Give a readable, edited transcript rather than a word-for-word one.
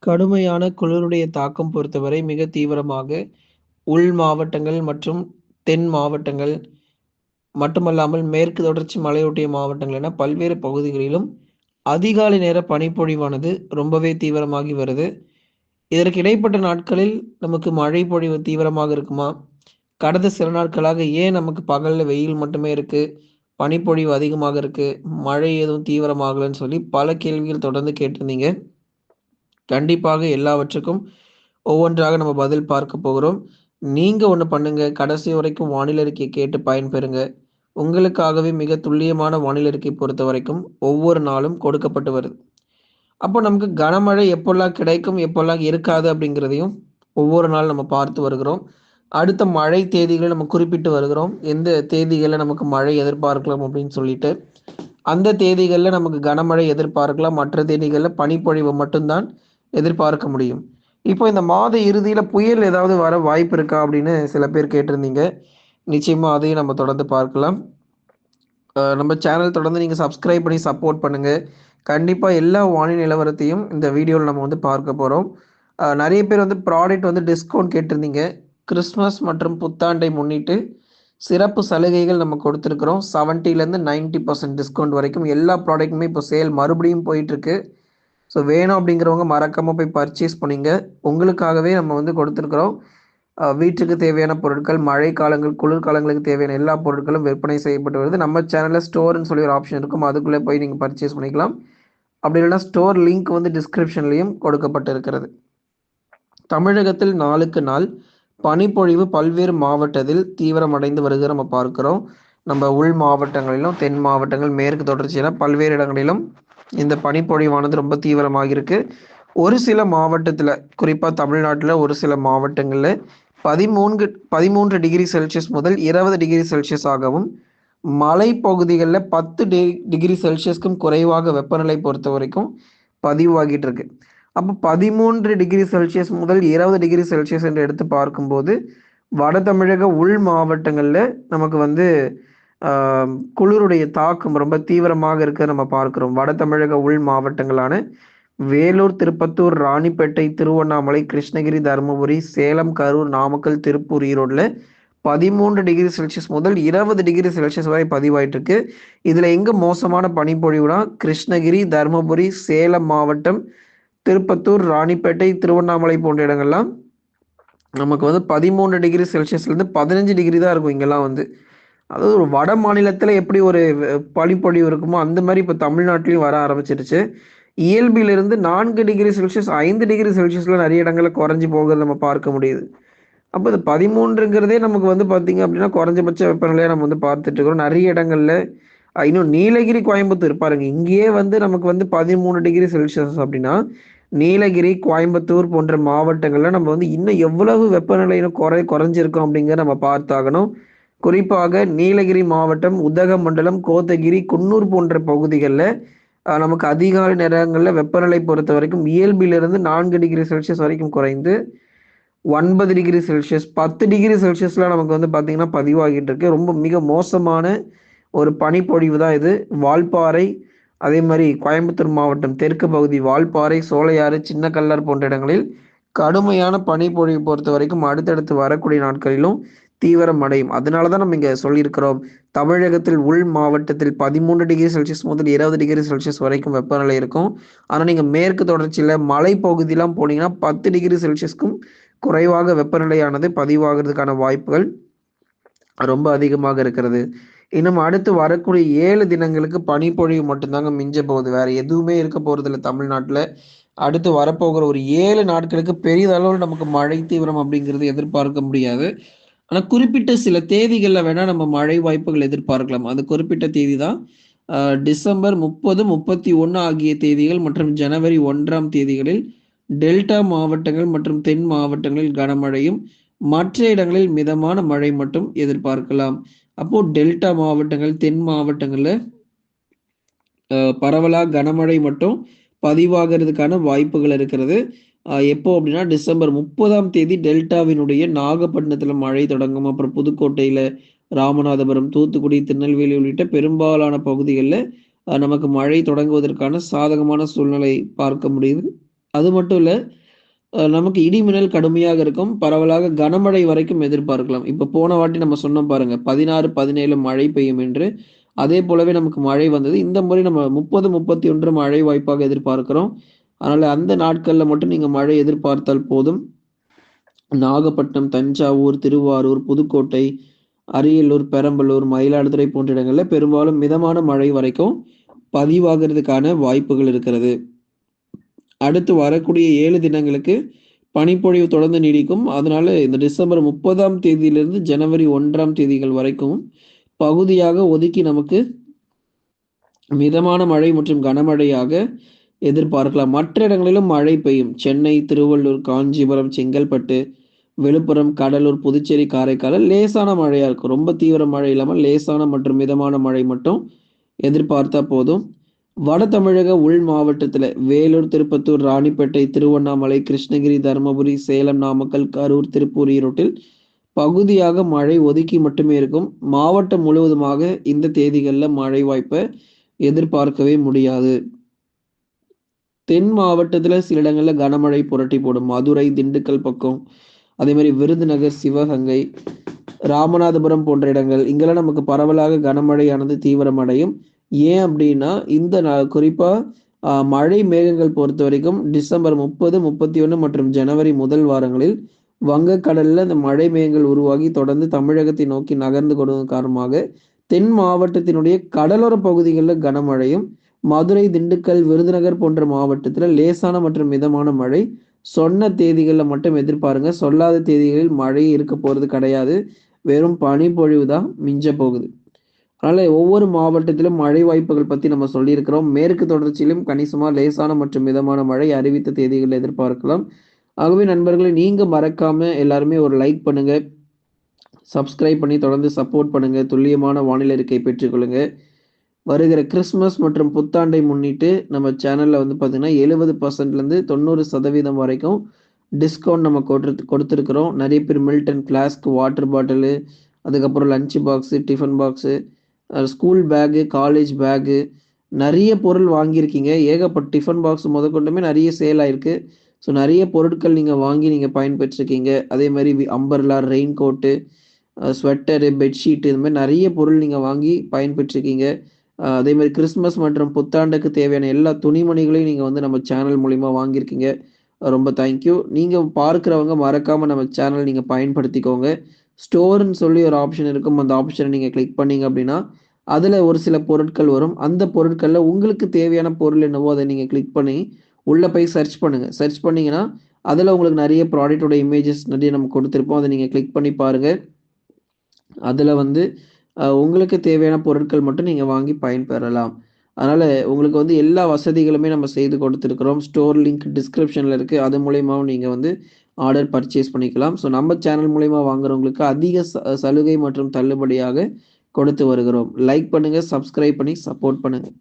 கடுமையான குளிருடைய தாக்கம் பொறுத்தவரை மிக தீவிரமாக உள் மாவட்டங்கள் மற்றும் தென் மாவட்டங்கள் மட்டுமல்லாமல் மேற்கு தொடர்ச்சி மலையொட்டிய மாவட்டங்கள் என பல்வேறு பகுதிகளிலும் அதிகாலை நேர பனிப்பொழிவானது ரொம்பவே தீவிரமாகி வருது. இதற்கு இடைப்பட்ட நாட்களில் நமக்கு மழை பொழிவு தீவிரமாக இருக்குமா? கடந்த சில நாட்களாக ஏன் நமக்கு பகல்ல வெயில் மட்டுமே இருக்கு? பனிப்பொழிவு அதிகமாக இருக்கு. மழை எதுவும் தீவிரமாகலன்னு சொல்லி பல கேள்விகள் தொடர்ந்து கேட்டிருந்தீங்க. கண்டிப்பாக எல்லாவற்றுக்கும் ஒவ்வொன்றாக நம்ம பதில் பார்க்க போகிறோம். நீங்க ஒண்ணு பண்ணுங்க. கடைசி வரைக்கும் வானிலை அறிக்கைய கேட்டு பயன்பெறுங்க. உங்களுக்காகவே மிக துல்லியமான வானிலை அறிக்கை பொறுத்தவரைக்கும் ஒவ்வொரு நாளும் கொடுக்கப்பட்டு வருது. அப்போ நமக்கு கனமழை எப்போலாம் கிடைக்கும், எப்போலாம் இருக்காது அப்படிங்கிறதையும் ஒவ்வொரு நாள் நம்ம பார்த்து வருகிறோம். அடுத்த மழை தேதிகளை நம்ம குறிப்பிட்டு வருகிறோம். எந்த தேதிகள்ல நமக்கு மழை எதிர்பார்க்கலாம் அப்படின்னு சொல்லிட்டு. அந்த தேதிகள்ல நமக்கு கனமழை எதிர்பார்க்கலாம். மற்ற தேதிகள்ல பனிப்பொழிவு மட்டும்தான் எதிர்பார்க்க முடியும். இப்போ இந்த மாத இறுதியில புயல் ஏதாவது வர வாய்ப்பு இருக்கா அப்படின்னு சில பேர் கேட்டிருந்தீங்க. நிச்சயமா அதையும் நம்ம தொடர்ந்து பார்க்கலாம். நம்ம சேனல் தொடர்ந்து நீங்க சப்ஸ்கிரைப் பண்ணி சப்போர்ட் பண்ணுங்க. கண்டிப்பா எல்லா வானிலை நிலவரத்தையும் இந்த வீடியோல நம்ம வந்து பார்க்க போறோம். நெறைய பேர் வந்து ப்ராடக்ட் வந்து டிஸ்கவுண்ட் கேட்டிருந்தீங்க. கிறிஸ்மஸ் மற்றும் புத்தாண்டை முன்னிட்டு சிறப்பு சலுகைகள் நம்ம கொடுத்துருக்குறோம். 70லேருந்து 90% டிஸ்கவுண்ட் வரைக்கும் எல்லா ப்ராடக்ட்டுமே இப்போ சேல் மறுபடியும் போயிட்டுருக்கு. ஸோ வேணும் அப்படிங்கிறவங்க மறக்காமல் போய் பர்ச்சேஸ் பண்ணிங்க. உங்களுக்காகவே நம்ம வந்து கொடுத்துருக்குறோம். வீட்டுக்கு தேவையான பொருட்கள், மழை காலங்கள், குளிர்காலங்களுக்கு தேவையான எல்லா பொருட்களும் விற்பனை செய்யப்பட்டு வருது. நம்ம சேனலில் ஸ்டோர்னு சொல்லி ஒரு ஆப்ஷன் இருக்கும். அதுக்குள்ளே போய் நீங்கள் பர்ச்சேஸ் பண்ணிக்கலாம். அப்படி இல்லைன்னா ஸ்டோர் லிங்க் வந்து டிஸ்கிரிப்ஷன்லையும் கொடுக்கப்பட்டு இருக்கிறது. தமிழகத்தில் நாளுக்கு நாள் பனிப்பொழிவு பல்வேறு மாவட்டத்தில் தீவிரமடைந்து வருகிற நம்ம பார்க்கிறோம். நம்ம உள் மாவட்டங்களிலும், தென் மாவட்டங்கள், மேற்கு தொடர்ச்சி என பல்வேறு இடங்களிலும் இந்த பனிப்பொழிவானது ரொம்ப தீவிரமாக இருக்கு. ஒரு சில மாவட்டத்தில், குறிப்பாக தமிழ்நாட்டில் ஒரு சில மாவட்டங்களில் 13 டிகிரி செல்சியஸ் முதல் 20 டிகிரி செல்சியஸ் ஆகவும், மலைப்பகுதிகளில் 10 டிகிரி செல்சியஸ்க்கும் குறைவாக வெப்பநிலை பொறுத்த வரைக்கும் பதிவாகிட்டு இருக்கு. அப்போ 13 டிகிரி செல்சியஸ் முதல் 20 டிகிரி செல்சியஸ் என்று எடுத்து பார்க்கும்போது வட தமிழக உள் மாவட்டங்களில் நமக்கு வந்து குளிருடைய தாக்கம் ரொம்ப தீவிரமாக இருக்க நம்ம பார்க்கிறோம். வட தமிழக உள் மாவட்டங்களான வேலூர், திருப்பத்தூர், ராணிப்பேட்டை, திருவண்ணாமலை, கிருஷ்ணகிரி, தருமபுரி, சேலம், கரூர், நாமக்கல், திருப்பூர், ஈரோடுல 13 டிகிரி செல்சியஸ் முதல் 20 டிகிரி செல்சியஸ் வரை பதிவாயிட்டு இருக்கு. இதுல எங்க மோசமான பனிப்பொழிவுனா கிருஷ்ணகிரி, தருமபுரி, சேலம் மாவட்டம், திருப்பத்தூர், ராணிப்பேட்டை, திருவண்ணாமலை போன்ற இடங்கள்லாம் நமக்கு வந்து 13 டிகிரி செல்சியஸ்லேருந்து 15 டிகிரி தான் இருக்கும் இங்கெல்லாம் வந்து. அதாவது ஒரு வட மாநிலத்தில் எப்படி ஒரு பனிப்பொழிவு இருக்குமோ அந்த மாதிரி இப்போ தமிழ்நாட்டிலையும் வர ஆரம்பிச்சிருச்சு. இயல்பிலிருந்து 4 டிகிரி செல்சியஸ் 5 டிகிரி செல்சியஸில் நிறைய இடங்களில் குறைஞ்சி போகிறத நம்ம பார்க்க முடியுது. அப்போ இது 13ங்கிறதே நமக்கு வந்து பார்த்தீங்க அப்படின்னா குறைஞ்சபட்ச வெப்பநிலையாக நம்ம வந்து பார்த்துட்டு இருக்கிறோம். நிறைய இடங்களில் இன்னும் நீலகிரி, கோயம்புத்தூர் பாருங்க, இங்கேயே வந்து நமக்கு வந்து 13 டிகிரி செல்சியஸ் அப்படின்னா நீலகிரி, கோயம்புத்தூர் போன்ற மாவட்டங்களில் நம்ம வந்து இன்னும் எவ்வளவு வெப்பநிலையில குறைஞ்சிருக்கோம் அப்படிங்கிறத நம்ம பார்த்தாகணும். குறிப்பாக நீலகிரி மாவட்டம், உதகமண்டலம், கோத்தகிரி, குன்னூர் போன்ற பகுதிகளில் நமக்கு அதிகாலை நேரங்களில் வெப்பநிலை பொறுத்த வரைக்கும் இயல்பிலிருந்து 4 டிகிரி செல்சியஸ் வரைக்கும் குறைந்து 9 டிகிரி செல்சியஸ், 10 டிகிரி செல்சியஸ்லாம் நமக்கு வந்து பார்த்தீங்கன்னா பதிவாகிட்டு இருக்கு. ரொம்ப மிக மோசமான ஒரு பனிப்பொழிவு தான் இது. வால்பாறை, அதே மாதிரி கோயம்புத்தூர் மாவட்டம் தெற்கு பகுதி வால்பாறை, சோலையாறு, சின்ன கல்லார் போன்ற இடங்களில் கடுமையான பனிப்பொழிவு பொறுத்த வரைக்கும் அடுத்தடுத்து வரக்கூடிய நாட்களிலும் தீவிரம் அடையும். அதனால தான் நம்ம இங்கே சொல்லியிருக்கிறோம், தமிழகத்தில் உள் மாவட்டத்தில் 13 டிகிரி செல்சியஸ் முதல் 20 டிகிரி செல்சியஸ் வரைக்கும் வெப்பநிலை இருக்கும். ஆனால் நீங்கள் மேற்கு தொடர்ச்சியில் மலைப்பகுதியெலாம் போனீங்கன்னா 10 டிகிரி செல்சியஸ்க்கும் குறைவாக வெப்பநிலையானது பதிவாகிறதுக்கான வாய்ப்புகள் ரொம்ப அதிகமாக இருக்கிறது. இன்னும் அடுத்து வரக்கூடிய 7 தினங்களுக்கு பனிப்பொழிவு மட்டும்தாங்க மிஞ்ச போகுது. வேற எதுவுமே இருக்க போறது இல்லை தமிழ்நாட்டில். அடுத்து வரப்போகிற ஒரு 7 நாட்களுக்கு பெரிதளவில் நமக்கு மழை தீவிரம் அப்படிங்கிறது எதிர்பார்க்க முடியாது. ஆனால் குறிப்பிட்ட சில தேதிகளில் வேணா நம்ம மழை வாய்ப்புகள் எதிர்பார்க்கலாம். அது குறிப்பிட்ட தேதி தான். டிசம்பர் 30, 31 ஆகிய தேதிகள் மற்றும் ஜனவரி 1ஆம் தேதிகளில் டெல்டா மாவட்டங்கள் மற்றும் தென் மாவட்டங்களில் கனமழையும், மற்ற இடங்களில் மிதமான மழை மட்டும் எதிர்பார்க்கலாம். அப்போ டெல்டா மாவட்டங்கள், தென் மாவட்டங்கள்ல பரவலாக கனமழை மட்டும் பதிவாகிறதுக்கான வாய்ப்புகள் இருக்கிறது. எப்போ அப்படின்னா டிசம்பர் 30ஆம் தேதி டெல்டாவினுடைய நாகப்பட்டினத்தில் மழை தொடங்கும். அப்புறம் புதுக்கோட்டையில், ராமநாதபுரம், தூத்துக்குடி, திருநெல்வேலி உள்ளிட்ட பெரும்பாலான பகுதிகளில் நமக்கு மழை தொடங்குவதற்கான சாதகமான சூழ்நிலை பார்க்க முடியுது. அது மட்டும் இல்ல, நமக்கு இடி மின்னல் கடுமையாக இருக்கும். பரவலாக கனமழை வரைக்கும் எதிர்பார்க்கலாம். இப்ப போன வாட்டி நம்ம சொன்னோம் பாருங்க. 16, 17 மழை பெய்யும் என்று. அதே போலவே நமக்கு மழை வந்தது. இந்த முறை நம்ம 30, 31 மழை வாய்ப்பாக எதிர்பார்க்கிறோம். அதனால அந்த நாட்கள்ல மட்டும் நீங்க மழை எதிர்பார்த்தால் போதும். நாகப்பட்டினம், தஞ்சாவூர், திருவாரூர், புதுக்கோட்டை, அரியலூர், பெரம்பலூர், மயிலாடுதுறை போன்ற இடங்கள்ல பெரும்பாலும் மிதமான மழை வரைக்கும் பதிவாகுறதுக்கான வாய்ப்புகள் இருக்கிறது. அடுத்து வரக்கூடிய 7 தினங்களுக்கு பனிப்பொழிவு தொடர்ந்து நீடிக்கும். அதனால இந்த டிசம்பர் 30ஆம் தேதியிலிருந்து ஜனவரி 1ஆம் தேதிகள் வரைக்கும் பகுதியாக ஒதுக்கி நமக்கு மிதமான மழை மற்றும் கனமழையாக எதிர்பார்க்கலாம். மற்ற இடங்களிலும் மழை பெய்யும். சென்னை, திருவள்ளூர், காஞ்சிபுரம், செங்கல்பட்டு, விழுப்புரம், கடலூர், புதுச்சேரி, காரைக்காலில் லேசான மழையா இருக்கும். ரொம்ப தீவிர மழை இல்லாமல் லேசான மற்றும் மிதமான மழை மட்டும் எதிர்பார்த்தா போதும். வட தமிழக உள் மாவட்டத்துல வேலூர், திருப்பத்தூர், ராணிப்பேட்டை, திருவண்ணாமலை, கிருஷ்ணகிரி, தருமபுரி, சேலம், நாமக்கல், கரூர், திருப்பூர், ஈரோட்டில் பகுதியாக மழை ஒதுக்கி மட்டுமே இருக்கும். மாவட்டம் முழுவதுமாக இந்த தேதிகள்ல மழை வாய்ப்பை எதிர்பார்க்கவே முடியாது. தென் மாவட்டத்துல சில இடங்கள்ல கனமழை புரட்டி போடும். மதுரை, திண்டுக்கல் பக்கம், அதே மாதிரி விருதுநகர், சிவகங்கை, ராமநாதபுரம் போன்ற இடங்கள் இங்கெல்லாம் நமக்கு பரவலாக கனமழையானது தீவிரமடையும். ஏன் அப்படின்னா இந்த குறிப்பா மழை மேகங்கள் பொறுத்த வரைக்கும் டிசம்பர் 30, 31 மற்றும் ஜனவரி முதல் வாரங்களில் வங்கக்கடல்ல இந்த மழை மேகங்கள் உருவாகி தொடர்ந்து தமிழகத்தை நோக்கி நகர்ந்து கொள்வதன் காரணமாக தென் மாவட்டத்தினுடைய கடலோர பகுதிகளில் கனமழையும், மதுரை, திண்டுக்கல், விருதுநகர் போன்ற மாவட்டத்துல லேசான மற்றும் மிதமான மழை சொன்ன தேதிகளில் மட்டும் எதிர்பாருங்க. சொல்லாத தேதிகளில் மழை இருக்க போறது கிடையாது. வெறும் பனிப்பொழிவு தான் மிஞ்ச போகுது. அதனால ஒவ்வொரு மாவட்டத்திலும் மழை வாய்ப்புகள் பத்தி நம்ம சொல்லியிருக்கிறோம். மேற்கு தொடர்ச்சியிலும் கணிசமா லேசான மற்றும் மிதமான மழை அறிவித்த தேதிகளில் எதிர்பார்க்கலாம். ஆகவே நண்பர்களே, நீங்க மறக்காம எல்லாருமே ஒரு லைக் பண்ணுங்க, சப்ஸ்கிரைப் பண்ணி தொடர்ந்து சப்போர்ட் பண்ணுங்க. துல்லியமான வானிலை அறிக்கை பெற்றுக்கொள்ளுங்க. வருகிற கிறிஸ்மஸ் மற்றும் புத்தாண்டை முன்னிட்டு நம்ம சேனல்ல வந்து பார்த்தீங்கன்னா 70%லேருந்து 90% வரைக்கும் டிஸ்கவுண்ட் நம்ம கொடுத்துருக்குறோம். நிறைய பேர் மில்டன் ஃப்ளாஸ்க், வாட்டர் பாட்டிலு, அதுக்கப்புறம் lunch box, tiffin box, school bag, college bag, நிறைய பொருள் வாங்கியிருக்கீங்க. ஏகப்பட்ட டிஃபன் பாக்ஸ் முதற்கொண்டுமே நிறைய சேல் ஆயிருக்கு. ஸோ நிறைய பொருட்கள் நீங்கள் வாங்கி நீங்கள் பயன்பெற்றிருக்கீங்க. அதே மாதிரி umbrella, rain coat, sweater, bedsheet, இது மாதிரி நிறைய பொருள் நீங்கள் வாங்கி பயன்பெற்றிருக்கீங்க. அதே மாதிரி கிறிஸ்மஸ் மற்றும் புத்தாண்டுக்கு தேவையான எல்லா துணிமணிகளையும் நீங்கள் வந்து நம்ம சேனல் மூலிமா வாங்கியிருக்கீங்க. ரொம்ப தேங்க்யூ. நீங்கள் பார்க்குறவங்க மறக்காமல் நம்ம சேனல் நீங்கள் பயன்படுத்திக்கோங்க. ஸ்டோர்னு சொல்லி ஒரு ஆப்ஷன் இருக்கும். அந்த ஆப்ஷனை நீங்கள் கிளிக் பண்ணீங்க அப்படின்னா அதில் ஒரு சில பொருட்கள் வரும். அந்த பொருட்களில் உங்களுக்கு தேவையான பொருள் என்னவோ அதை நீங்கள் கிளிக் பண்ணி உள்ளே போய் சர்ச் பண்ணுங்கள். சர்ச் பண்ணிங்கன்னா அதில் உங்களுக்கு நிறைய ப்ராடக்டோட இமேஜஸ் நிறைய நம்ம கொடுத்துருப்போம். அதை நீங்கள் கிளிக் பண்ணி பாருங்கள். அதில் வந்து உங்களுக்கு தேவையான பொருட்கள் மட்டும் நீங்கள் வாங்கி பயன்பெறலாம். அதனால் உங்களுக்கு வந்து எல்லா வசதிகளுமே நம்ம செய்து கொடுத்துருக்குறோம். ஸ்டோர் லிங்க் டிஸ்கிரிப்ஷனில் இருக்குது. அது மூலயமாவும் நீங்கள் வந்து ஆர்டர் பர்ச்சேஸ் பண்ணிக்கலாம். ஸோ நம்ம சேனல் மூலயமா வாங்குறவங்களுக்கு அதிக சலுகை மற்றும் தள்ளுபடியாக கொடுத்து வருகிறோம். லைக் பண்ணுங்கள், சப்ஸ்கிரைப் பண்ணி சப்போர்ட் பண்ணுங்கள்.